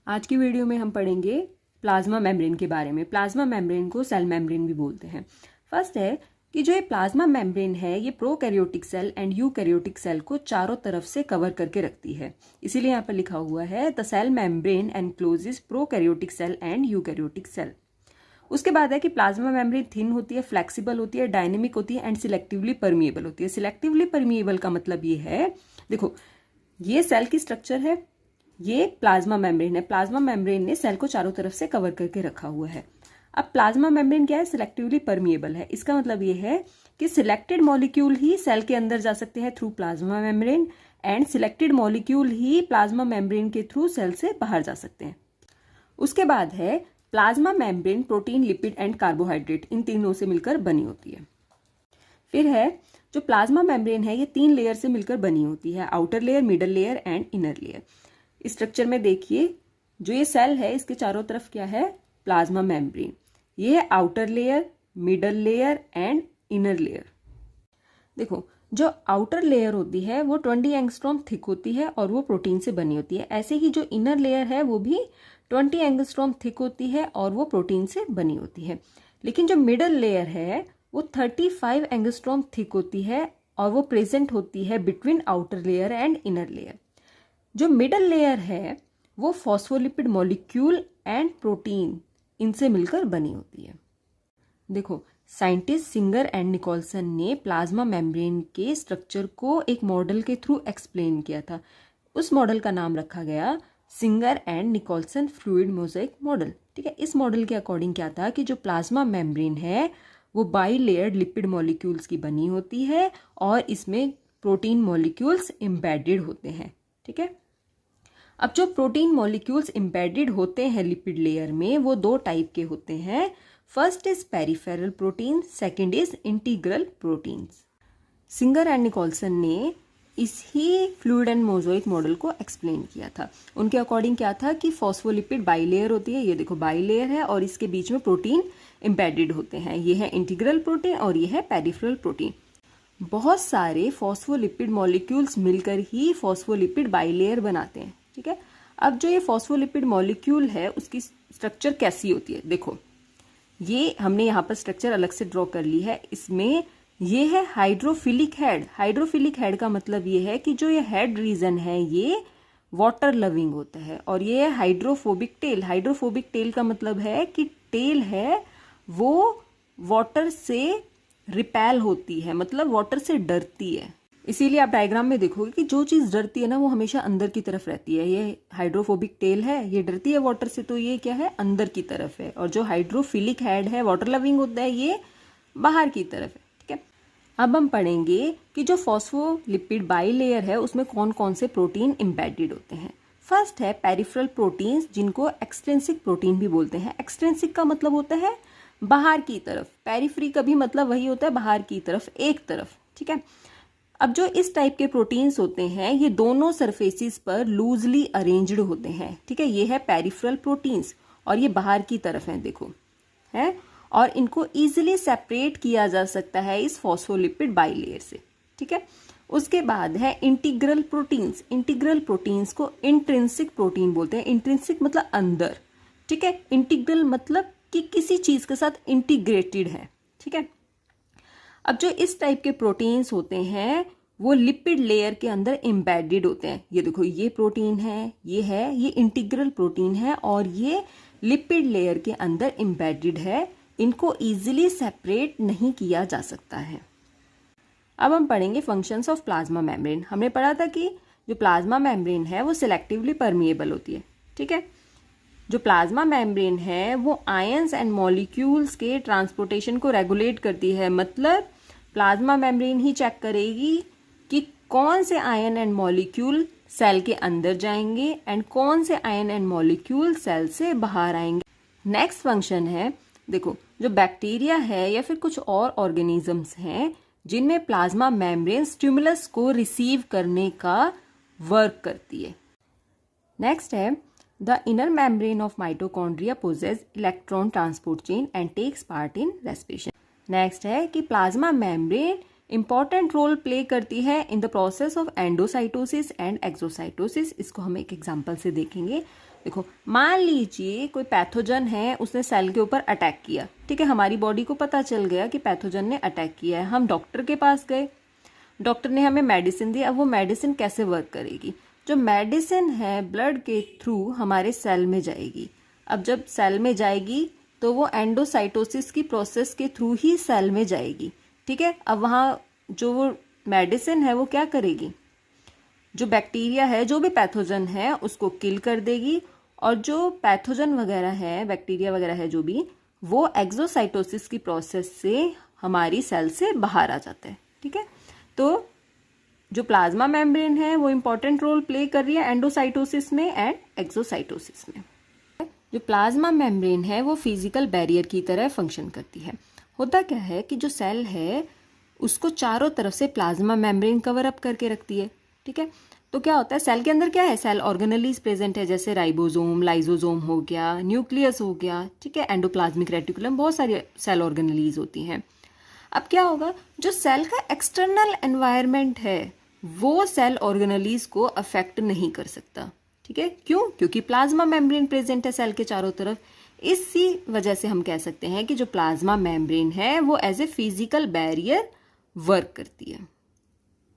आज की वीडियो में हम पढ़ेंगे प्लाज्मा मेम्ब्रेन के बारे में। प्लाज्मा मेम्ब्रेन को सेल मेम्ब्रेन भी बोलते हैं। फर्स्ट है कि जो ये प्लाज्मा मेम्ब्रेन है ये prokaryotic cell and eukaryotic cell को चारों तरफ से कवर करके रखती है। इसीलिए यहाँ पर लिखा हुआ है the cell membrane encloses prokaryotic cell and eukaryotic cell. उसके बाद है कि प्लाज्मा मेम्ब्रेन थिन होती है, फ्लेक्सिबल होती है, डायनेमिक होती है एंड सिलेक्टिवली परमिएबल होती है। सिलेक्टिवली परमिएबल का मतलब ये है, देखो ये सेल की स्ट्रक्चर है, ये प्लाज्मा मेम्ब्रेन है। प्लाज्मा मेम्ब्रेन ने सेल को चारों तरफ से कवर करके रखा हुआ है। अब प्लाज्मा मेम्ब्रेन क्या है? सिलेक्टिवली परमिएबल है। इसका मतलब ये है कि सिलेक्टेड मॉलिक्यूल ही सेल के अंदर जा सकते हैं through plasma membrane and selected molecule ही प्लाज्मा मेम्ब्रेन के थ्रू सेल से बाहर जा सकते हैं। उसके बाद है plasma membrane protein, lipid and carbohydrate, इन तीनों से मिलकर बनी होती है। फिर है जो प्लाज्मा मेम्ब्रेन है ये 3 लेयर से मिलकर बनी होती है, outer layer, middle layer and inner layer. Structure में देखिए जो ये सेल है इसके चारों तरफ क्या है? Plasma membrane. ये है outer layer, middle layer and inner layer. देखो जो आउटर लेयर होती है वो 20 एंगस्ट्रॉम थिक होती है और वो प्रोटीन से बनी होती है। ऐसे ही जो इनर लेयर है वो भी 20 एंगस्ट्रॉम थिक होती है और वो प्रोटीन से बनी होती है। लेकिन जो मिडल लेयर है वो 35 एंगस्ट्रॉम थिक होती है और वो प्रेजेंट होती है between outer layer and inner layer. जो मिडल लेयर है वो फॉस्फोलिपिड मॉलिक्यूल एंड प्रोटीन इनसे मिलकर बनी होती है। देखो साइंटिस्ट सिंगर एंड निकोलसन ने प्लाज्मा मेम्ब्रेन के स्ट्रक्चर को एक मॉडल के थ्रू एक्सप्लेन किया था। उस मॉडल का नाम रखा गया Singer and Nicolson fluid mosaic model. ठीक है, इस मॉडल के अकॉर्डिंग क्या था कि जो प्लाज्मा मेम्ब्रेन है वो बाई लेयर्ड लिपिड मॉलिक्यूल्स की बनी होती है और इसमें प्रोटीन मॉलिक्यूल्स एम्बेडेड होते हैं। ठीक है, अब जो प्रोटीन मॉलिक्यूल्स एम्बेडेड होते हैं लिपिड लेयर में वो 2 टाइप के होते हैं। First is peripheral protein, second is integral proteins. Singer and Nicolson ने इसी फ्लूइड एंड मोज़ेक मॉडल को एक्सप्लेन किया था। उनके अकॉर्डिंग क्या था कि फॉस्फोलिपिड बाईलेयर होती है, ये देखो बाईलेयर है और इसके बीच में प्रोटीन एम्बेडेड होते हैं। ये है इंटीग्रल प्रोटीन और ये है पेरिफेरल प्रोटीन। बहुत सारे फॉस्फोलिपिड मॉलिक्यूल्स मिलकर ही फॉस्फोलिपिड बाईलेयर बनाते हैं। ठीक है, अब जो ये फॉस्फोलिपिड मॉलिक्यूल है उसकी स्ट्रक्चर कैसी होती है? देखो ये हमने यहाँ पर स्ट्रक्चर अलग से ड्रॉ कर ली है। इसमें ये है हाइड्रोफिलिक हेड। हाइड्रोफिलिक हेड का मतलब ये है कि जो ये हेड रीजन है ये वाटर लविंग होता है और ये है हाइड्रोफोबिक टेल। हाइड्रोफोबिक टेल का मतलब है कि टेल है वो वाटर से रिपेल होती है, मतलब वाटर से डरती है। इसीलिए आप डायग्राम में देखोगे कि जो चीज़ डरती है ना वो हमेशा अंदर की तरफ रहती है। ये हाइड्रोफोबिक टेल है, ये डरती है वाटर से, तो ये क्या है? अंदर की तरफ है। और जो हाइड्रोफिलिक हेड है, वाटर लविंग होता है, ये बाहर की तरफ है। ठीक है, अब हम पढ़ेंगे कि जो फॉस्फोलिपिड बाईलेयर है उसमें कौन कौन से प्रोटीन एम्बेडेड होते हैं। फर्स्ट है पेरिफेरल प्रोटीन्स, जिनको एक्सट्रिंसिक प्रोटीन भी बोलते हैं। एक्सट्रिंसिक का मतलब होता है बाहर की तरफ, पेरिफेरी का भी मतलब वही होता है बाहर की तरफ, एक तरफ। ठीक है, अब जो इस टाइप के प्रोटीन्स होते हैं ये दोनों सरफेसिस पर लूजली अरेंज्ड होते हैं। ठीक है, ये है पेरिफेरल प्रोटीन्स और ये बाहर की तरफ हैं, देखो है, और इनको इजीली सेपरेट किया जा सकता है इस फॉस्फोलिपिड बाईलेयर से। ठीक है, उसके बाद है इंटीग्रल प्रोटीन्स। इंटीग्रल प्रोटीन्स को इंट्रिंसिक प्रोटीन बोलते हैं। इंट्रिंसिक मतलब अंदर, ठीक है, इंटीग्रल मतलब कि किसी चीज के साथ इंटीग्रेटेड है। ठीक है, अब जो इस टाइप के प्रोटीन्स होते हैं वो लिपिड लेयर के अंदर एम्बेडेड होते हैं। ये देखो ये प्रोटीन है, ये इंटीग्रल प्रोटीन है और ये लिपिड लेयर के अंदर एम्बेडेड है। इनको इजीली सेपरेट नहीं किया जा सकता है। अब हम पढ़ेंगे फंक्शंस ऑफ प्लाज्मा मेम्ब्रेन। हमने पढ़ा था कि जो प्लाज्मा मेम्ब्रेन है वो सिलेक्टिवली परमिएबल होती है। ठीक है, जो प्लाज्मा मेम्ब्रेन है वो आयंस एंड मॉलिक्यूल्स के ट्रांसपोर्टेशन को रेगुलेट करती है। मतलब प्लाज्मा मेम्ब्रेन ही चेक करेगी कि कौन से आयन एंड मॉलिक्यूल सेल के अंदर जाएंगे एंड कौन से आयन एंड मॉलिक्यूल सेल से बाहर आएंगे। नेक्स्ट फंक्शन है, देखो जो बैक्टीरिया है या फिर कुछ और ऑर्गेनिजम्स हैं जिनमें प्लाज्मा मेम्ब्रेन स्टिमुलस को रिसीव करने का वर्क करती है। नेक्स्ट है The inner membrane of mitochondria possess electron transport chain and takes part in respiration. Next है कि plasma membrane important role play करती है in the process of endocytosis and exocytosis. इसको हम एक एग्जांपल से देखेंगे। देखो, मान लीजिए कोई पैथोजन है, उसने सेल के ऊपर अटैक किया, ठीक है, हमारी बॉडी को पता चल गया कि पैथोजन ने अटैक किया है, हम डॉक्टर के पास गए, डॉक्टर ने हमें मेडिसिन दी। अब वो मेडिसिन कैसे वर्क करेगी? जो मेडिसिन है ब्लड के थ्रू हमारे सेल में जाएगी। अब जब सेल में जाएगी तो वो एंडोसाइटोसिस की प्रोसेस के थ्रू ही सेल में जाएगी, ठीक है। अब वहाँ जो वो मेडिसिन है वो क्या करेगी? जो बैक्टीरिया है, जो भी पैथोजन है, उसको किल कर देगी, और जो पैथोजन वगैरह है, बैक्टीरिया वगैरह है जो भी, वो एक्सोसाइटोसिस की प्रोसेस से हमारी सेल से बाहर आ जाता है, ठीक है। तो जो प्लाज्मा मेम्ब्रेन है वो इंपॉर्टेंट रोल प्ले कर रही है एंडोसाइटोसिस में एंड एक्सोसाइटोसिस में। जो प्लाज्मा मेम्ब्रेन है वो फिजिकल बैरियर की तरह फंक्शन करती है। होता क्या है कि जो सेल है उसको चारों तरफ से प्लाज्मा मेम्ब्रेन कवर अप करके रखती है, ठीक है। तो क्या होता है, सेल के अंदर क्या है, सेल ऑर्गेनेलीज प्रेजेंट है, जैसे राइबोसोम, लाइसोसोम हो गया, न्यूक्लियस हो गया, ठीक है, एंडोप्लाज्मिक रेटिकुलम, बहुत सारी सेल ऑर्गेनेलीज होती हैं। अब क्या होगा, जो सेल का एक्सटर्नल एनवायरनमेंट है वो सेल ऑर्गेनेलीज को अफेक्ट नहीं कर सकता, ठीक है। क्यों? क्योंकि प्लाज्मा मेम्ब्रेन प्रेजेंट है सेल के चारों तरफ। इसी वजह से हम कह सकते हैं कि जो प्लाज्मा मेम्ब्रेन है वो as a physical barrier work करती है।